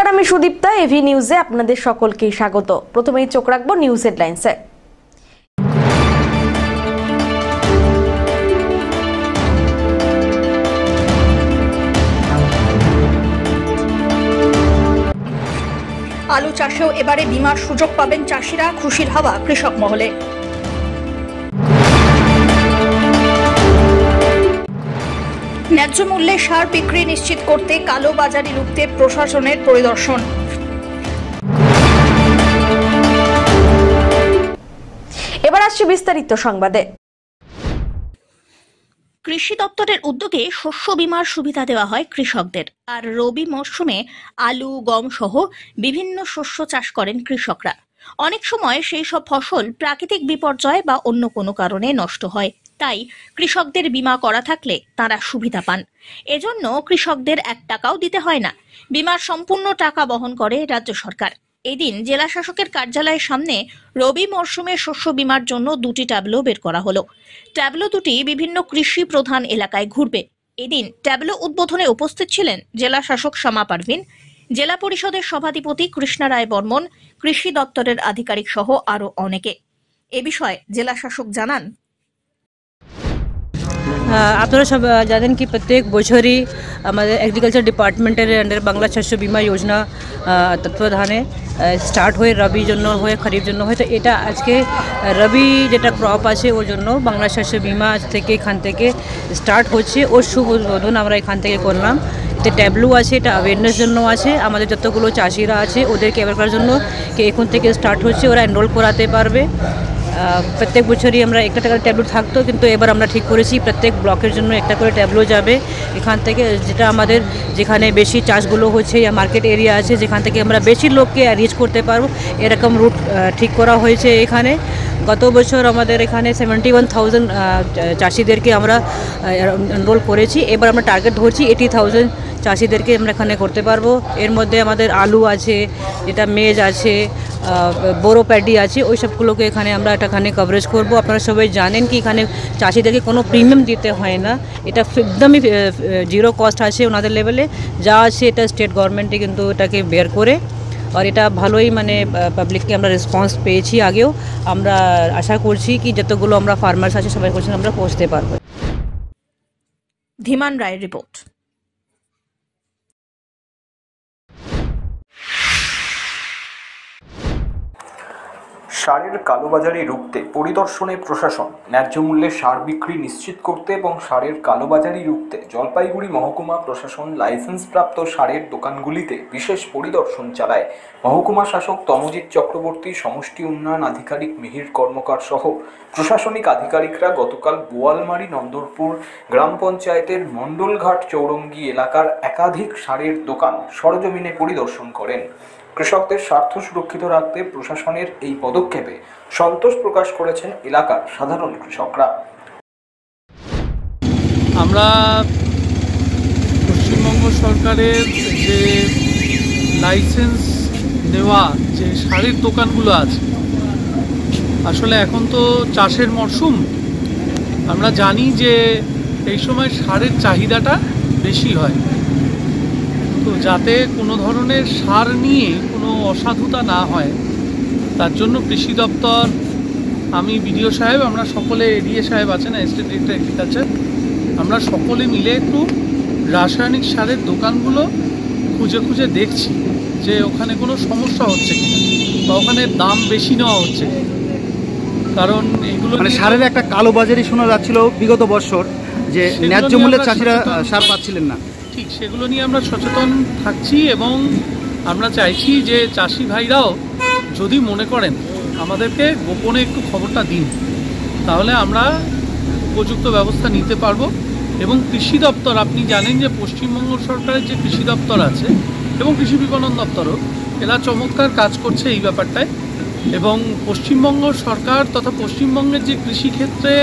নমস্কার, আমি সুদীপ্তা। এভি নিউজে আপনাদের সকলকে স্বাগত। প্রথমেই চোখ রাখবো নিউজ হেডলাইন্সে। আলু চাষেও এবারে বীমার সুযোগ পাবেন চাষিরা, খুশির হাওয়া কৃষক মহলে। ন্যায্য মূল্যে সার বিক্রি নিশ্চিত করতে কালোবাজারি রুখতে প্রশাসনের পরিদর্শন। এবার আসছে বিস্তারিত সংবাদে। কৃষি দপ্তরের উদ্যোগে শস্য বীমার সুবিধা দেওয়া হয় কৃষকদের। আর রবি মরশুমে আলু, গম সহ বিভিন্ন শস্য চাষ করেন কৃষকরা। অনেক সময় সেই সব ফসল প্রাকৃতিক বিপর্যয় বা অন্য কোনো কারণে নষ্ট হয়, তাই কৃষকদের বীমা করা থাকলে তারা সুবিধা পান। এজন্য কৃষকদের 1 টাকাও দিতে হয় না। বীমার সম্পূর্ণ টাকা বহন করে রাজ্য সরকার। এদিন জেলা শাসকের কার্যালয়ের সামনে রবি মরশুমে শস্য বীমার জন্য 2টি ট্যাবলো বের করা হলো। ট্যাবলো দুটি বিভিন্ন কৃষি প্রধান এলাকায় ঘুরবে। এদিন ট্যাবলো উদ্বোধনে উপস্থিত ছিলেন জেলা শাসক শামা পারভিন, জেলা পরিষদের সভাধিপতি কৃষ্ণা রায় বর্মন, কৃষি দপ্তরের আধিকারিক সহ আরো অনেকে। এ বিষয়ে জেলা শাসক জানান, আপনারা সব জানেন কি প্রত্যেক বছরই আমাদের এগ্রিকালচার ডিপার্টমেন্টের আন্ডার বাংলা শস্য বীমা যোজনা তত্ত্বাবধানে স্টার্ট হয়ে রবির জন্য হয়ে খরিফ জন্য হয়। তো এটা আজকে রবি যেটা ক্রপ আছে ওর জন্য বাংলা শস্য বীমা আজ থেকে এখান থেকে স্টার্ট হচ্ছে। ওর শুভ উদ্বোধন আমরা এখান থেকে করলাম। তো ট্যাবলো আছে, এটা অ্যাওয়ারনেস জন্য আছে। আমাদের যতগুলো চাষিরা আছে ওদেরকে অ্যাওয়ার করার জন্য এখন থেকে স্টার্ট হচ্ছে, ওরা এনরোল করাতে পারবে। প্রত্যেক বছরই আমরা একটা করে ট্যাবলো থাকতো, কিন্তু এবার আমরা ঠিক করেছি প্রত্যেক ব্লকের জন্য একটা করে ট্যাবলো যাবে এখান থেকে, যেটা আমাদের যেখানে বেশি চাষগুলো হচ্ছে या মার্কেট এরিয়া আছে যেখান থেকে আমরা বেশি লোককে রিচ করতে পারবো, এরকম রুট ঠিক করা হয়েছে এখানে। গত বছর আমাদের এখানে 71,000 চাষিদেরকে আমরা এনরোল করেছি। এবার আমরা টার্গেট ধরছি 80,000 চাষিদেরকে আমরা এখানে করতে পারবো। এর মধ্যে আমাদের আলু আছে, যেটা মেজ আছে, বোরো প্যাডি আছে, ওই সবগুলোকে এখানে আমরা এখানে কভারেজ করব। আপনারা সবাই জানেন কি এখানে চাষিদেরকে কোনো প্রিমিয়াম দিতে হয় না, এটা একদমই জিরো কস্ট আছে ওনাদের লেভেলে। যা আছে এটা স্টেট গভর্নমেন্টে কিন্তু এটাকে বের করে, আর এটা ভালোই মানে পাবলিককে আমরা রেসপন্স পেয়েছি আগেও। আমরা আশা করছি কি যতগুলো আমরা ফার্মার্স আছে সবাই করছেন আমরা পৌঁছতে পারবো। ধীমান রায়ের রিপোর্ট। সারের কালোবাজারি রুখতে পরিদর্শনে প্রশাসন। ন্যায্য মূল্যে সার বিক্রি নিশ্চিত করতে এবং সারের কালোবাজারি রুখতে জলপাইগুড়ি মহকুমা প্রশাসন লাইসেন্সপ্রাপ্ত সারের দোকানগুলিতে বিশেষ পরিদর্শন চালায়। মহকুমা শাসক তমজিৎ চক্রবর্তী, সমষ্টি উন্নয়ন আধিকারিক মিহির কর্মকার সহ প্রশাসনিক আধিকারিকরা গতকাল বোয়ালমারি নন্দরপুর গ্রাম পঞ্চায়েতের মণ্ডলঘাট চৌরঙ্গি এলাকার একাধিক সারের দোকান সরজমিনে পরিদর্শন করেন। কৃষকদের স্বার্থ সুরক্ষিত রাখতে প্রশাসনের এই পদক্ষেপে সন্তোষ প্রকাশ করেছেন এলাকার সাধারণ কৃষকরা। আমরা পশ্চিমবঙ্গ সরকারের যে লাইসেন্স নেওয়া যে সারের দোকানগুলো আছে, আসলে এখন তো চাষের মরশুম, আমরা জানি যে এই সময় সারের চাহিদাটা বেশি হয়। তো যাতে কোনো ধরনের সার নিয়ে কোনো অসাধুতা না হয় তার জন্য কৃষি দপ্তর, আমি বিডিও সাহেব, আমরা সকলে, এডিএ সাহেব আছেন, অ্যাসিস্ট্যান্ট ডিরেক্টর এগ্রিকালচার, আমরা সকলে মিলে একটু রাসায়নিক সারের দোকানগুলো খুঁজে খুঁজে দেখছি যে ওখানে কোনো সমস্যা হচ্ছে কিনা বা ওখানে দাম বেশি নেওয়া হচ্ছে। কারণ এগুলো মানে সারের একটা কালোবাজারি শোনা যাচ্ছিল বিগত বছর, যে ন্যায্য মূল্যে চাষিরা সার পাচ্ছিলেন না। ঠিক সেগুলো নিয়ে আমরা সচেতন থাকছি এবং আমরা চাইছি যে চাষি ভাইরাও যদি মনে করেন আমাদেরকে গোপনে একটু খবরটা দিন, তাহলে আমরা উপযুক্ত ব্যবস্থা নিতে পারবো। এবং কৃষি দপ্তর, আপনি জানেন যে পশ্চিমবঙ্গ সরকারের যে কৃষি দপ্তর আছে এবং কৃষি বিপণন দপ্তরও, এরা চমৎকার কাজ করছে এই ব্যাপারটায়। এবং পশ্চিমবঙ্গ সরকার তথা পশ্চিমবঙ্গের যে কৃষিক্ষেত্রে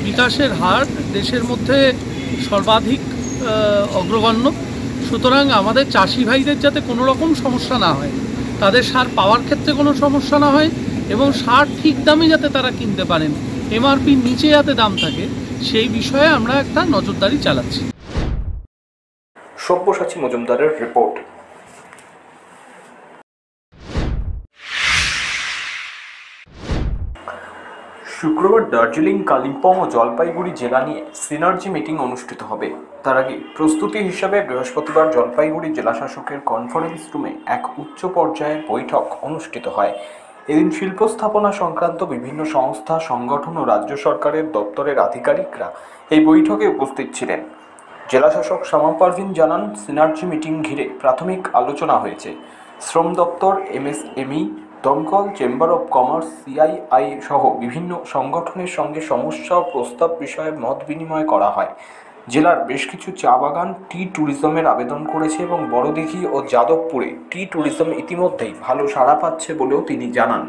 বিকাশের হার দেশের মধ্যে সর্বাধিক অগ্রগণ্য। সুতরাং আমাদের চাষি ভাইদের যাতে কোনো রকম সমস্যা না হয়, তাদের সার পাওয়ার ক্ষেত্রে কোনো সমস্যা না হয় এবং সার ঠিক দামে যাতে তারা কিনতে পারেন, এমআরপির নিচে যাতে দাম থাকে, সেই বিষয়ে আমরা একটা নজরদারি চালাচ্ছি। সব্যসাচী মজুমদারের রিপোর্ট। শুক্রবার দার্জিলিং, কালিম্পং ও জলপাইগুড়ি জেলা নিয়ে সিনার্জি মিটিং অনুষ্ঠিত হবে। তার আগে প্রস্তুতি হিসাবে বৃহস্পতিবার জলপাইগুড়ি জেলাশাসকের কনফারেন্স রুমে এক উচ্চ পর্যায়ের বৈঠক অনুষ্ঠিত হয়। এদিন শিল্প স্থাপনা সংক্রান্ত বিভিন্ন সংস্থা, সংগঠন ও রাজ্য সরকারের দপ্তরের আধিকারিকরা এই বৈঠকে উপস্থিত ছিলেন। জেলাশাসক শামা পারভিন জানান, সিনার্জি মিটিং ঘিরে প্রাথমিক আলোচনা হয়েছে। শ্রম দপ্তর, MSME, দমকল, চেম্বার অব কমার্স, CII সহ বিভিন্ন সংগঠনের সঙ্গে সমস্যা ও প্রস্তাব বিষয়ে মত বিনিময় করা হয়। জেলার বেশ কিছু চা বাগান টি ট্যুরিজমের আবেদন করেছে এবং বড়দিঘি ও যাদবপুরে টি ট্যুরিজম ইতিমধ্যেই ভালো সাড়া পাচ্ছে বলেও তিনি জানান।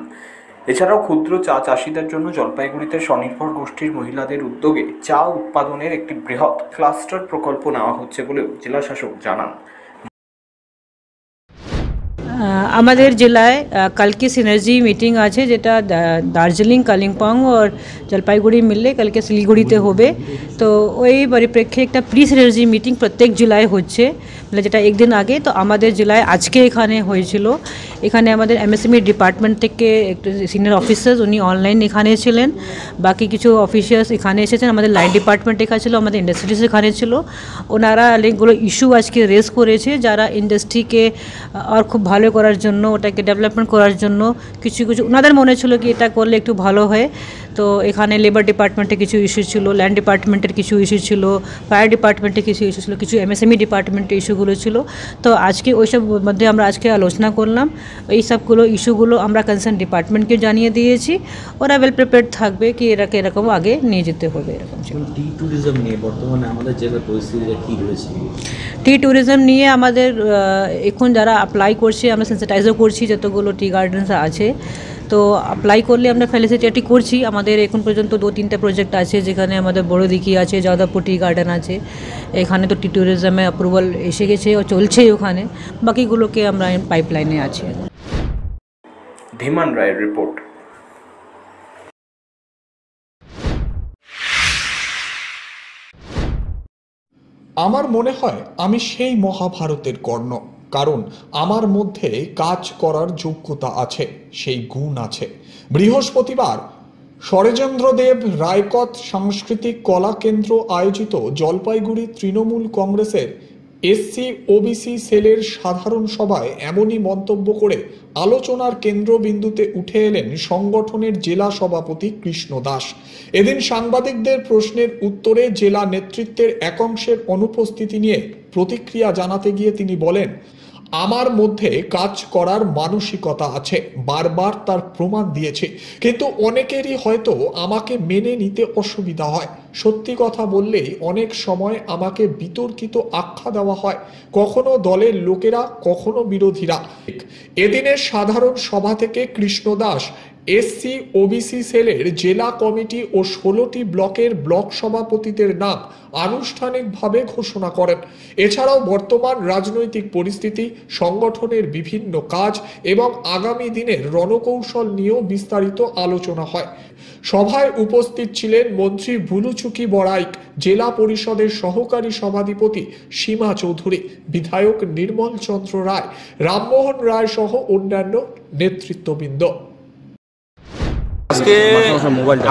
এছাড়াও ক্ষুদ্র চা চাষিদের জন্য জলপাইগুড়িতে স্বনির্ভর গোষ্ঠীর মহিলাদের উদ্যোগে চা উৎপাদনের একটি বৃহৎ ক্লাস্টার প্রকল্প নেওয়া হচ্ছে বলেও জেলাশাসক জানান। আমাদের জেলায় কালকে সিনার্জি মিটিং আছে, যেটা দার্জিলিং, কালিম্পং और জলপাইগুড়ি মিললে কালকে শিলিগুড়িতে হবে। তো ওই পরিপ্রেক্ষে একটা প্রি সিনার্জি মিটিং প্রত্যেক জেলায় হচ্ছে, মানে যেটা একদিন আগে। তো আমাদের জেলায় আজকে এখানে হয়েছিল। এখানে আমাদের MSME ডিপার্টমেন্ট থেকে একটু সিনিয়র অফিসার্স উনি অনলাইন এখানে ছিলেন, বাকি কিছু অফিসার্স এখানে এসেছেন। আমাদের লাইন ডিপার্টমেন্ট এখানে ছিল, আমাদের ইন্ডাস্ট্রিজ এখানে ছিল। ওনারা অনেকগুলো ইস্যু আজকে রেজ করেছে, যারা ইন্ডাস্ট্রিকে আর খুব ভালো করার জন্য, ওটাকে ডেভেলপমেন্ট করার জন্য কিছু কিছু ওনাদের মনে ছিল কি এটা করলে একটু ভালো হয়। তো এখানে লেবার ডিপার্টমেন্টে কিছু ইস্যু ছিল, ল্যান্ড ডিপার্টমেন্টের কিছু ইস্যু ছিল, ফায়ার ডিপার্টমেন্টে কিছু ইস্যু ছিল, কিছু MSME ডিপার্টমেন্টের ইস্যুগুলো ছিল। তো আজকে ওইসব মধ্যে আমরা আজকে আলোচনা করলাম। এই সবগুলো ইস্যুগুলো আমরা কনসার্ন ডিপার্টমেন্টকে জানিয়ে দিয়েছি। ওরা ওয়েল প্রিপেয়ার্ড থাকবে কি এরকম আগে নিয়ে যেতে হবে, এরকম ছিল। টি ট্যুরিজম নিয়ে বর্তমানে আমাদের জেলার পরিস্থিতিটা কী রয়েছে? টি ট্যুরিজম নিয়ে আমাদের এখন যারা অ্যাপ্লাই করছে, আমরা সেন্সিটাইজও করছি যতগুলো টি গার্ডেন্স আছে। তো অ্যাপ্লাই করলে আমরা ফেলিসিটেটই করছি। আমাদের এখন পর্যন্ত 2-3টে প্রজেক্ট আছে, যেখানে আমাদের বড়দিঘি আছে, যাদবপুর টি গার্ডেন আছে। এখানে তো টি ট্যুরিজমে অ্যাপ্রুভাল এসে গেছে ও চলছে ওখানে, বাকিগুলোকে আমরা পাইপলাইনে আছে। ধীমান রায়ের রিপোর্ট। আমার মনে হয় আমি সেই মহাভারতের কর্ণ, কারণ আমার মধ্যে কাজ করার যোগ্যতা আছে, সেই গুণ আছে। বৃহস্পতিবার শরৎচন্দ্রদেব রায়কথ সাংস্কৃতিক কলা কেন্দ্র আয়োজিত জলপাইগুড়ি তৃণমূল কংগ্রেসের SC-OBC সেলের সাধারণ সভায় এমনই মন্তব্য করে আলোচনার কেন্দ্রবিন্দুতে উঠে এলেন সংগঠনের জেলা সভাপতি কৃষ্ণ দাস। এদিন সাংবাদিকদের প্রশ্নের উত্তরে জেলা নেতৃত্বের একাংশের অনুপস্থিতি নিয়ে প্রতিক্রিয়া জানাতে গিয়ে তিনি বলেন, আমার মধ্যে কাজ করার মানসিকতা আছে, বারবার তার প্রমাণ দিয়েছে, কিন্তু অনেকেরই হয়তো আমাকে মেনে নিতে অসুবিধা হয়। সত্যি কথা বললেই অনেক সময় আমাকে বিতর্কিত আখ্যা দেওয়া হয়, কখনো দলের লোকেরা, কখনো বিরোধীরা। এদিনের সাধারণ সভা থেকে কৃষ্ণ দাস SC-OBC সেলের জেলা কমিটি ও 16টি ব্লকের ব্লক সভাপতিদের নাম আনুষ্ঠানিকভাবে ঘোষণা করেন। এছাড়াও বর্তমান রাজনৈতিক পরিস্থিতি, সংগঠনের বিভিন্ন কাজ এবং আগামী দিনের রণকৌশল নিয়েও বিস্তারিত আলোচনা হয়। সভায় উপস্থিত ছিলেন মন্ত্রী ভুলুচুকি বড়াইক, জেলা পরিষদের সহকারী সভাধিপতি সীমা চৌধুরী, বিধায়ক নির্মল চন্দ্র রায়, রামমোহন রায় সহ অন্যান্য নেতৃত্ববৃন্দ। আজকে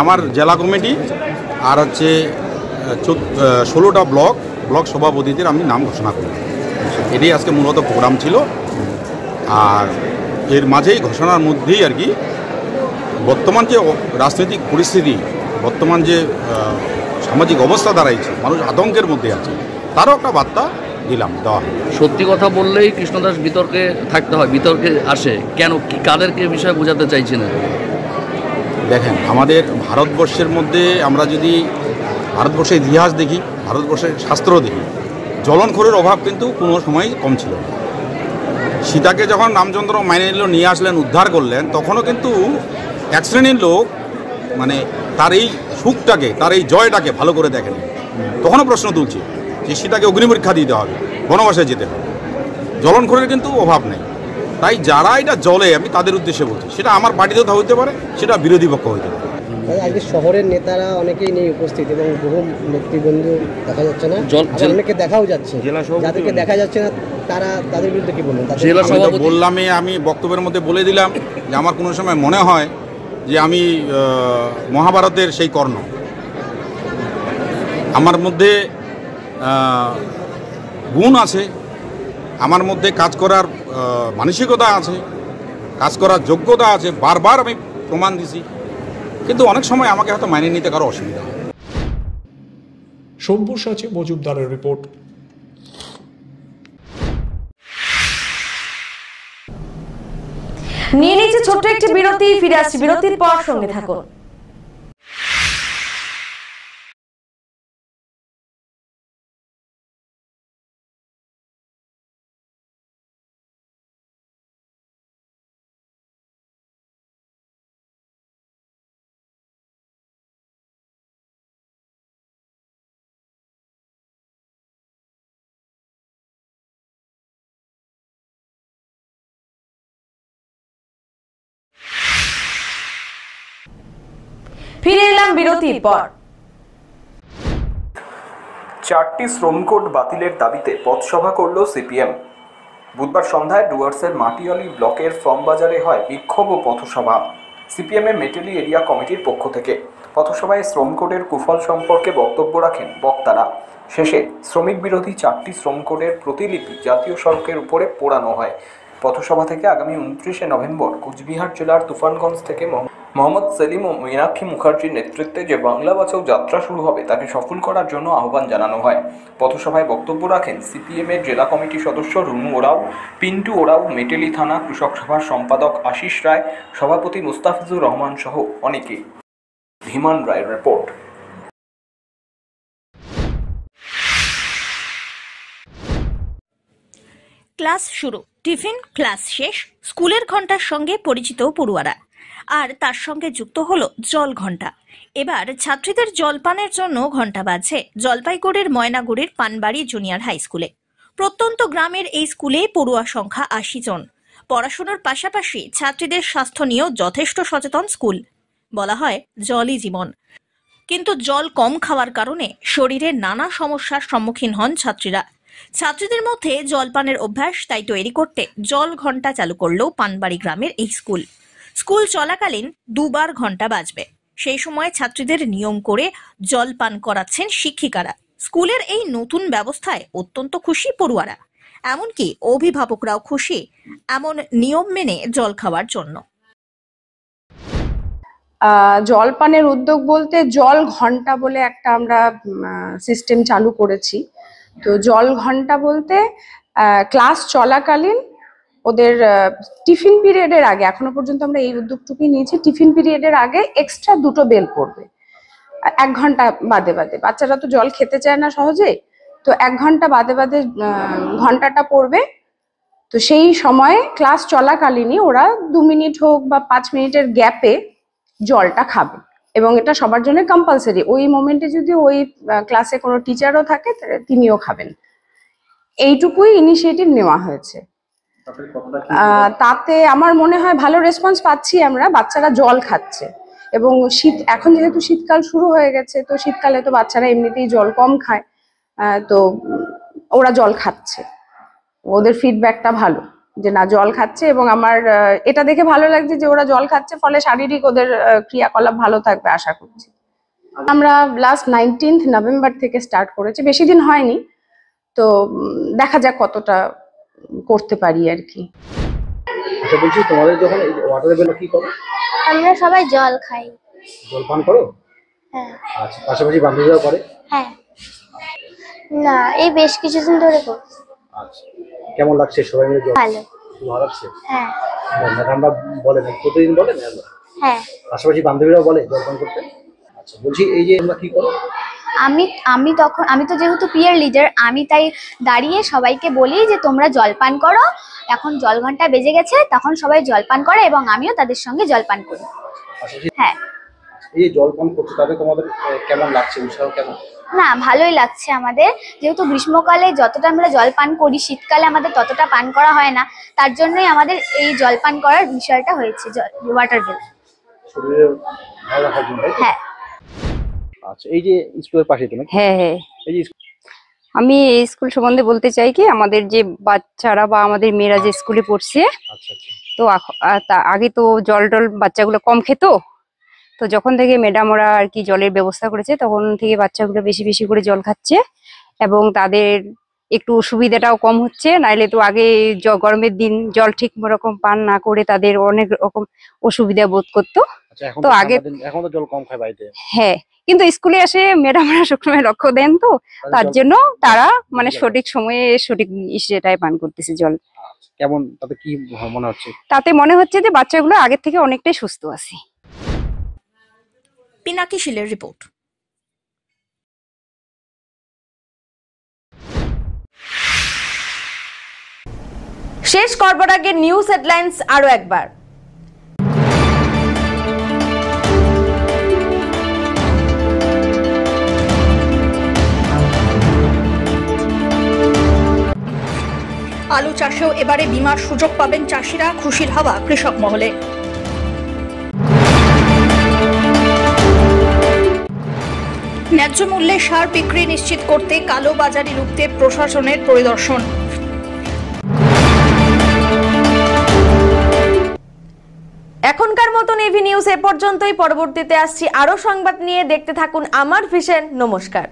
আমার জেলা কমিটি আর হচ্ছে 16টা ব্লক সভাপতিদের আমি নাম ঘোষণা করি। এটাই আজকে মূলত প্রোগ্রাম ছিল। আর এর মাঝেই ঘোষণার মধ্যেই আর কি বর্তমান যে রাজনৈতিক পরিস্থিতি, বর্তমান যে সামাজিক অবস্থা দাঁড়াইছে, মানুষ আতঙ্কের মধ্যে আছে, তারও একটা বার্তা দেওয়া হয়। সত্যি কথা বললেই কৃষ্ণদাস বিতর্কে থাকতে হয়, বিতর্কে আসে কেন, কাদেরকে বিষয়ে বোঝাতে চাইছেন? দেখেন, আমাদের ভারতবর্ষের মধ্যে আমরা যদি ভারতবর্ষের ইতিহাস দেখি, ভারতবর্ষের শাস্ত্র দেখি, জ্বলনখোরের অভাব কিন্তু কোনো সময় কম ছিল না। সীতাকে যখন রামচন্দ্র মাইনে নিল, নিয়ে আসলেন, উদ্ধার করলেন, তখনও কিন্তু এক শ্রেণীর লোক মানে তার এই সুখটাকে, তার এই জয়টাকে ভালো করে দেখেনি। তখনও প্রশ্ন তুলছে যে সীতাকে অগ্নিপরীক্ষা দিতে হবে, বনবাসে যেতে হবে। জ্বলনখোরের কিন্তু অভাব নেই। তাই যারা এটা জ্বলে, আমি তাদের উদ্দেশ্যে বলছি, সেটা আমার পার্টিতেও হতে পারে, সেটা বিরোধী পক্ষ হতে পারে। আজকে শহরের নেতারা অনেকেই নেই উপস্থিত এবং বহু নেতৃবৃন্দ দেখা যাচ্ছে না, অনেকে দেখাও যাচ্ছে, যাদেরকে দেখা যাচ্ছে না তাদের বিরুদ্ধে কি বলবেন? বললামই, আমি বক্তব্যের মধ্যে বলে দিলাম যে আমার কোনো সময় মনে হয় যে আমি মহাভারতের সেই কর্ণ। আমার মধ্যে গুণ আছে, আমার মধ্যে কাজ করার মানসিকতা আছে, কাজ করার যোগ্যতা আছে, বারবার আমি প্রমাণ দিছি, কিন্তু অনেক সময় আমাকে হয়তো মানিয়ে নিতে কারো অসুবিধা হয়। সব্যসাচী মজুমদারের রিপোর্ট। নিয়ে নিচ্ছে ছোট্ট একটি বিরতি, ফিরে আসছি বিরতির পর, সঙ্গে থাকুন। ফিরে এলাম বিরতির পর। 4টি শ্রম কোড বাতিলের দাবিতে পথসভা করল সিপিএম। বুধবার সন্ধ্যায় ডুয়ার্সের মাটিয়ালি ব্লকের ফর্ম বাজারে হয় বিক্ষোভ ও পথসভা সিপিএমের মেটেলি এরিয়া কমিটির পক্ষ থেকে। পথসভায় শ্রম কোডের কুফল সম্পর্কে বক্তব্য রাখেন বক্তারা। শেষে শ্রমিক বিরোধী 4টি শ্রম কোডের প্রতিলিপি জাতীয় সড়কের উপরে পোড়ানো হয়। পথসভা থেকে আগামী 29শে নভেম্বর কোচবিহার জেলার তুফানগঞ্জ থেকে মোহাম্মদ সেলিম ও মীনাক্ষী মুখার্জির নেতৃত্বে যে বাংলা বাঁচাও যাত্রা শুরু হবে তাকে সফল করার জন্য আহ্বান জানানো হয়। পথসভায় বক্তব্য রাখেন সিপিএমের জেলা কমিটির সদস্য রুনু ওরাও, পিন্টু ওরাও, মেটেলি থানা কৃষক সভার সম্পাদক আশিস রায়, সভাপতি মুস্তাফিজুর রহমান সহ অনেকেই। ধীমান রায়ের রিপোর্ট। ক্লাস শুরু, টিফিন, ক্লাস শেষ, স্কুলের ঘন্টার সঙ্গে পরিচিত পড়ুয়ারা, আর তার সঙ্গে যুক্ত হলো জল ঘন্টা। এবার ছাত্রীদের জলপানের জন্য ঘন্টা বাজছে জলপাইগুড়ির ময়নাগুড়ির পানবাড়ি জুনিয়র হাই স্কুলে। প্রত্যন্ত গ্রামের এই স্কুলে পড়ুয়া সংখ্যা 80 জন। পড়াশোনার পাশাপাশি ছাত্রীদের স্বাস্থ্য নিয়েও যথেষ্ট সচেতন স্কুল। বলা হয় জলই জীবন, কিন্তু জল কম খাওয়ার কারণে শরীরে নানা সমস্যার সম্মুখীন হন ছাত্রীরা। ছাত্রীদের মধ্যে জলপানের অভ্যাস তাই তৈরি করতে জল ঘন্টা চালু করল পানবাড়ি গ্রামের এই স্কুল। স্কুল চলাকালীন 2 বার ঘন্টা বাজবে। সেই সময় ছাত্রীদের নিয়ম করে জলপান করাচ্ছেন শিক্ষিকারা। স্কুলের এই নতুন ব্যবস্থায় অত্যন্ত খুশি পড়ুয়ারা, এমনকি অভিভাবকরাও খুশি এমন নিয়ম মেনে জল খাওয়ার জন্য। জলপানের উদ্যোগ বলতে জল ঘন্টা বলে একটা আমরা সিস্টেম চালু করেছি। তো জল ঘন্টা বলতে ক্লাস চলাকালীন ওদের টিফিন পিরিয়ডের আগে, এখনো পর্যন্ত আমরা এই উদ্যোগটুকুই নিয়েছি, টিফিন পিরিয়ডের আগে এক্সট্রা 2টো বেল পড়বে 1 ঘন্টা বাদে বাদে। বাচ্চারা তো জল খেতে চায় না সহজে, তো 1 ঘন্টা বাদে বাদে ঘন্টাটা পড়বে। তো সেই সময়ে ক্লাস চলাকালীনই ওরা 2 মিনিট হোক বা 5 মিনিটের গ্যাপে জলটা খাবে, এবং এটা সবার জন্য কম্পালসারি। ওই মোমেন্টে যদি ওই ক্লাসে কোনো টিচারও থাকে তিনিও খাবেন। এইটুকুই ইনিশিয়েটিভ নেওয়া হয়েছে। তাতে আমার মনে হয় ভালো রেসপন্স পাচ্ছি আমরা। বাচ্চারা জল খাচ্ছে, এবং এখন যেহেতু শীতকাল শুরু হয়ে গেছে, তো শীতকালে তো বাচ্চারা এমনিতেই জল কম খায়, তো ওরা জল খাচ্ছে। ওদের ফিডব্যাকটা ভালো যে না জল খাচ্ছে, এবং আমার এটা দেখে ভালো লাগছে যে ওরা জল খাচ্ছে, ফলে শারীরিক ওদের ক্রিয়াকলাপ ভালো থাকবে আশা করছি। আমরা লাস্ট 19 নভেম্বর থেকে স্টার্ট করেছি, বেশি দিন হয়নি, তো দেখা যাক কতটা করতে পারি আর কি। আচ্ছা বলছি, তোমাদের যখন ওয়াটার বেল কি করো? আমরা সবাই জল খাই। জল পান করো? হ্যাঁ। আচ্ছা, পাশাপাশি বান্ধবীরাও করে? হ্যাঁ। না, এই বেশ কিছুদিন ধরে করছি। আচ্ছা, কেমন লাগছে সবাই মিলে জল? ভালো। ভালো লাগছে? হ্যাঁ। ম্যাডামরা বলে না প্রতিদিন বলে না? হ্যাঁ। পাশাপাশি বান্ধবীরাও বলে জল পান করতে? আচ্ছা, বলছি এই যে তোমরা কি করো? আমি তো যেহেতু পিয়ার লিডার, আমি তাই দাঁড়িয়ে সবাইকে বলি যে তোমরা জলপান করো। এখন জল ঘন্টা বেজে গেছে, তখন সবাই জলপান করে এবং আমিও তাদের সঙ্গে জলপান করি। হ্যাঁ। এই জলপান করতে তাহলে তোমাদের কেমন লাগছে, উৎসাহ কেমন? না, ভালোই লাগছে আমাদের। যেহেতু গ্রীষ্মকালে যতটা আমরা জলপান করি, শীতকালে আমাদের ততটা পান করা হয় না, তার জন্যই আমাদের এই জলপান করার বিষয়টা হয়েছে, ওয়াটার বেল। শরীরে ভালো রাখার জন্য। হ্যাঁ। আচ্ছা, এই যে স্কুলের পাশে তুমি? হ্যাঁ হ্যাঁ। এই যে আমি এই স্কুল সম্বন্ধে বলতে চাই কি, আমাদের যে বাচ্চারা বা আমাদের মেয়েরা যে স্কুলে পড়ছে, তো আগে তো জল টল বাচ্চাগুলো কম খেত, তো যখন থেকে ম্যাডাম ওরা আর কি জলের ব্যবস্থা করেছে তখন থেকে বাচ্চাগুলো বেশি বেশি করে জল খাচ্ছে এবং তাদের একটু সুবিধাটাও কম হচ্ছে। নাইলে তো আগে গরমের দিন জল ঠিক রকম পান না করে তাদের অনেক রকম অসুবিধা বোধ করতো। তো আগে এখন তো জল কম খায় বাড়িতে। হ্যাঁ, কিন্তু স্কুলে এসে ম্যাডামরা সবসময় লক্ষ্য দেন, তো তার জন্য তারা মানে সঠিক সময়ে সঠিক সেটাই পান করতেছে জল। কেমন তাতে কি মনে হচ্ছে? তাতে মনে হচ্ছে যে বাচ্চাগুলো আগের থেকে অনেকটাই সুস্থ আছে। পিনাকি শীলের রিপোর্ট। শেষ করবার আগে নিউজ হেডলাইন্স আরো একবার। আলু চাষেও এবারে বীমার সুযোগ পাবেন চাষিরা, খুশির হাওয়া কৃষক মহলে। ন্যায্য মূল্যে সার বিক্রি নিশ্চিত করতে কালোবাজারি রুখতে প্রশাসনের পরিদর্শন। এখনকার মতন এভি নিউজ এ পর্যন্তই। পরবর্তীতে আসছি আরো সংবাদ নিয়ে। দেখতে থাকুন আমার ভিশন। নমস্কার।